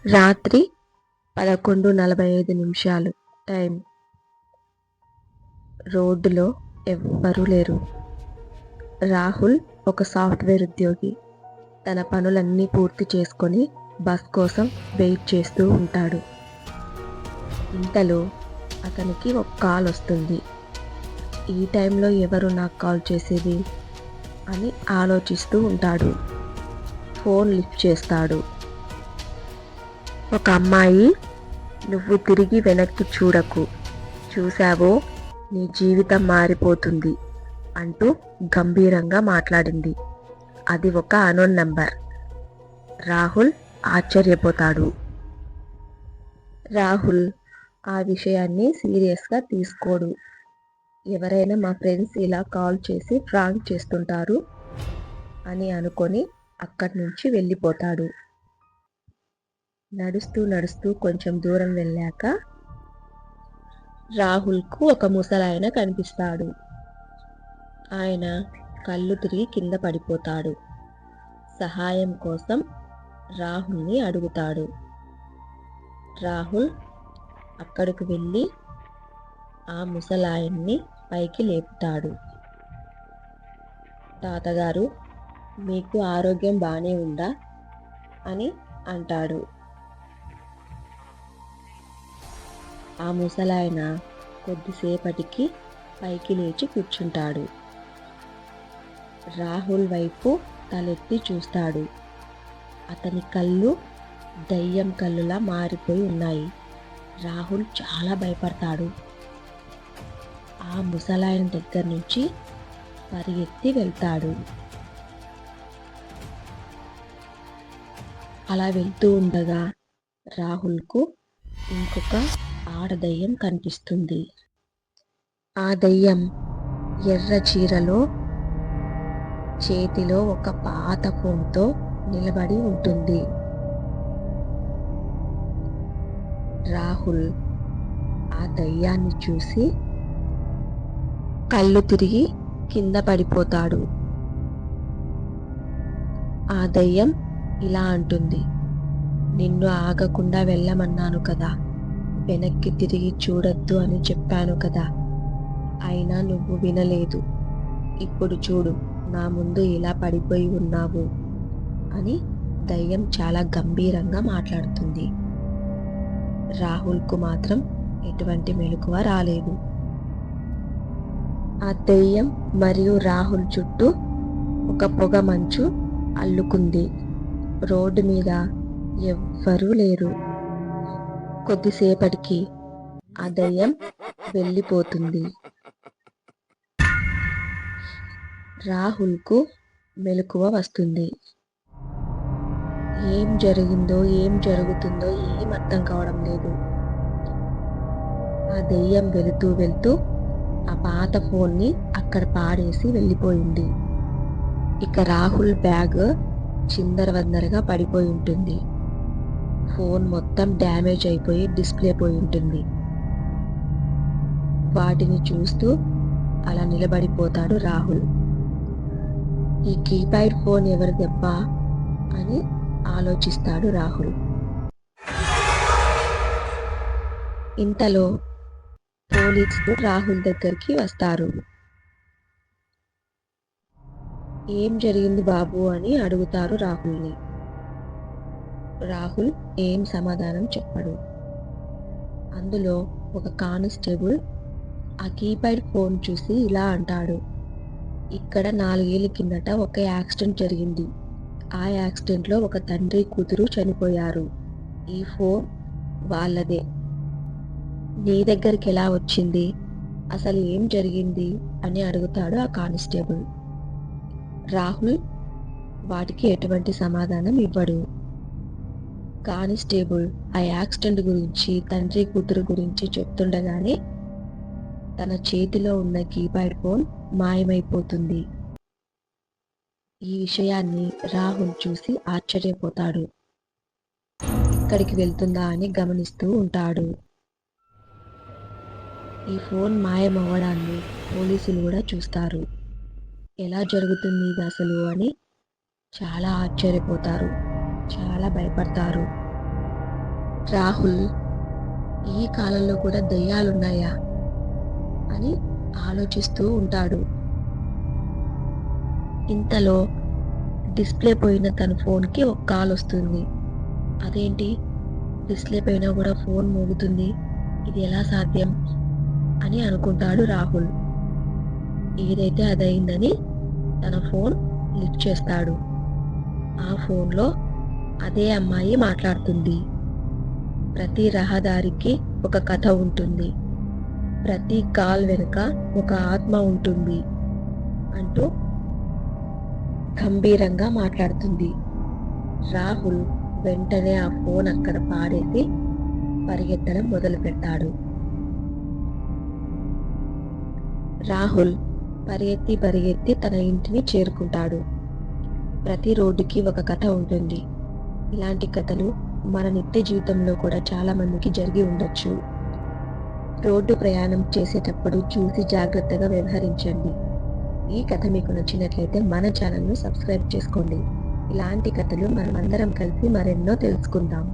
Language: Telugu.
రాత్రి 11:45 టైం. రోడ్డులో ఎవ్వరూ లేరు. రాహుల్ ఒక సాఫ్ట్వేర్ ఉద్యోగి. తన పనులన్నీ పూర్తి చేసుకొని బస్ కోసం వెయిట్ చేస్తూ ఉంటాడు. ఇంతలో అతనికి ఒక కాల్ వస్తుంది. ఈ టైంలో ఎవరు నాకు కాల్ చేసేది అని ఆలోచిస్తూ ఉంటాడు. ఫోన్ లిఫ్ట్ చేస్తాడు. ఒక అమ్మాయి, "నువ్వు తిరిగి వెనక్కి చూడకు, చూశావో నీ జీవితం మారిపోతుంది" అంటూ గంభీరంగా మాట్లాడింది. అది ఒక అనోన్ నంబర్. రాహుల్ ఆశ్చర్యపోతాడు. రాహుల్ ఆ విషయాన్ని సీరియస్గా తీసుకోడు. ఎవరైనా మా ఫ్రెండ్స్ ఇలా కాల్ చేసి ఫ్రాంక్ చేస్తుంటారు అని అనుకొని అక్కడి నుంచి వెళ్ళిపోతాడు. నడుస్తూ నడుస్తూ కొంచెం దూరం వెళ్ళాక రాహుల్కు ఒక ముసలాయన కనిపిస్తాడు. ఆయన కళ్ళు తిరిగి కింద పడిపోతాడు. సహాయం కోసం రాహుల్ని అడుగుతాడు. రాహుల్ అక్కడికి వెళ్ళి ఆ ముసలాయన్ని పైకి లేపుతాడు. "తాతగారు, మీకు ఆరోగ్యం బానే ఉందా" అని అంటాడు. ఆ ముసలాయన కొద్దిసేపటికి పైకి లేచి కూర్చుంటాడు. రాహుల్ వైపు తలెత్తి చూస్తాడు. అతని కళ్ళు దయ్యం కళ్ళులా మారిపోయి ఉన్నాయి. రాహుల్ చాలా భయపడతాడు. ఆ ముసలాయన దగ్గర నుంచి పరిగెత్తి వెళ్తాడు. అలా వెళ్తూ ఉండగా రాహుల్కు ఇంకొక ఆడదయ్యం కనిపిస్తుంది. ఆ దయ్యం ఎర్ర చీరలో, చేతిలో ఒక పాత ఫోన్తో నిలబడి ఉంటుంది. రాహుల్ ఆ దయ్యాన్ని చూసి కళ్ళు తిరిగి కింద పడిపోతాడు. ఆ దయ్యం ఇలా అంటుంది, "నిన్ను ఆగకుండా వెళ్ళమన్నాను కదా, వెనక్కి తిరిగి చూడొద్దు అని చెప్పాను కదా, అయినా నువ్వు వినలేదు. ఇప్పుడు చూడు, నా ముందు ఇలా పడిపోయి ఉన్నావు" అని దయ్యం చాలా గంభీరంగా మాట్లాడుతుంది. రాహుల్కు మాత్రం ఎటువంటి మెలకువ రాలేదు. ఆ దెయ్యం మరియు రాహుల్ చుట్టూ ఒక పొగ మంచు అల్లుకుంది. రోడ్డు మీద ఎవ్వరూ లేరు. కొద్దిసేపటికి ఆ దయ్యం వెళ్ళిపోతుంది. రాహుల్కు మెలకువ వస్తుంది. ఏం జరిగిందో ఏం జరుగుతుందో ఏం అర్థం కావడం లేదు. ఆ దెయ్యం వెళుతూ వెళ్తూ ఆ పాత ఫోన్ని అక్కడ పాడేసి వెళ్ళిపోయింది. ఇక రాహుల్ బ్యాగ్ చిందరవందరగా పడిపోయి ఉంటుంది. ఫోన్ మొత్తం డ్యామేజ్ అయిపోయి డిస్ప్లే పోయి ఉంటుంది. వాటిని చూస్తూ అలా నిలబడిపోతాడు రాహుల్. ఈ కీప్యాడ్ ఫోన్ ఎవరిదబ్బా అని ఆలోచిస్తాడు రాహుల్. ఇంతలో పోలీసులు రాహుల్ దగ్గరికి వస్తారు. "ఏం జరిగింది బాబు" అని అడుగుతారు రాహుల్ని. రాహుల్ ఏం సమాధానం చెప్పడు. అందులో ఒక కానిస్టేబుల్ ఆ కీప్యాడ్ ఫోన్ చూసి ఇలా అంటాడు, "ఇక్కడ 4 ఏళ్ల కిందట ఒక యాక్సిడెంట్ జరిగింది. ఆ యాక్సిడెంట్లో ఒక తండ్రి కూతురు చనిపోయారు. ఈ ఫోన్ వాళ్ళదే. నీ దగ్గరికి ఎలా వచ్చింది? అసలు ఏం జరిగింది" అని అడుగుతాడు ఆ కానిస్టేబుల్. రాహుల్ వాటికి ఎటువంటి సమాధానం ఇవ్వడు. కానిస్టేబుల్ ఆ యాక్సిడెంట్ గురించి, తండ్రి కూతురు గురించి చెప్తుండగానే తన చేతిలో ఉన్న కీప్యాడ్ ఫోన్ మాయమైపోతుంది. ఈ విషయాన్ని రాహుల్ చూసి ఆశ్చర్యపోతాడు. ఎక్కడికి వెళ్తుందా అని గమనిస్తూ ఉంటాడు. ఈ ఫోన్ మాయమవ్వడాన్ని పోలీసులు కూడా చూస్తారు. ఎలా జరుగుతుంది ఇది అసలు అని చాలా ఆశ్చర్యపోతారు, చాలా భయపడతారు. రాహుల్ ఈ కాలంలో కూడా దెయ్యాలున్నాయా అని ఆలోచిస్తూ ఉంటాడు. ఇంతలో డిస్ప్లే పోయిన తన ఫోన్‌కి ఒక కాల్ వస్తుంది. అదేంటి, డిస్ప్లే పోయినా కూడా ఫోన్ మోగుతుంది. ఇది ఎలా సాధ్యం అని అనుకుంటాడు రాహుల్. ఏదైతే అదయిందని తన ఫోన్ లిఫ్ట్ చేస్తాడు. ఆ ఫోన్‌లో అదే అమ్మాయి మాట్లాడుతుంది. ప్రతి రహదారికి ఒక కథ ఉంటుంది. ప్రతి కాల్ వెనుక ఒక ఆత్మ ఉంటుంది అంటూ గంభీరంగా మాట్లాడుతుంది. రాహుల్ వెంటనే ఆ ఫోన్ అక్కడ పాడేసి పరిగెత్తడం మొదలుపెట్టాడు. రాహుల్ పరిగెత్తి తన ఇంటిని చేరుకుంటాడు. ప్రతి రోడ్డుకి ఒక కథ ఉంటుంది. ఇలాంటి కథలు మన నిత్య జీవితంలో కూడా చాలా మందికి జరిగి ఉండొచ్చు. రోడ్డు ప్రయాణం చేసేటప్పుడు చూసి జాగ్రత్తగా వ్యవహరించండి. ఈ కథ మీకు నచ్చినట్లయితే మన ఛానల్‌ను సబ్స్క్రైబ్ చేసుకోండి. ఇలాంటి కథలు మనమందరం కలిసి మరెన్నో తెలుసుకుందాం.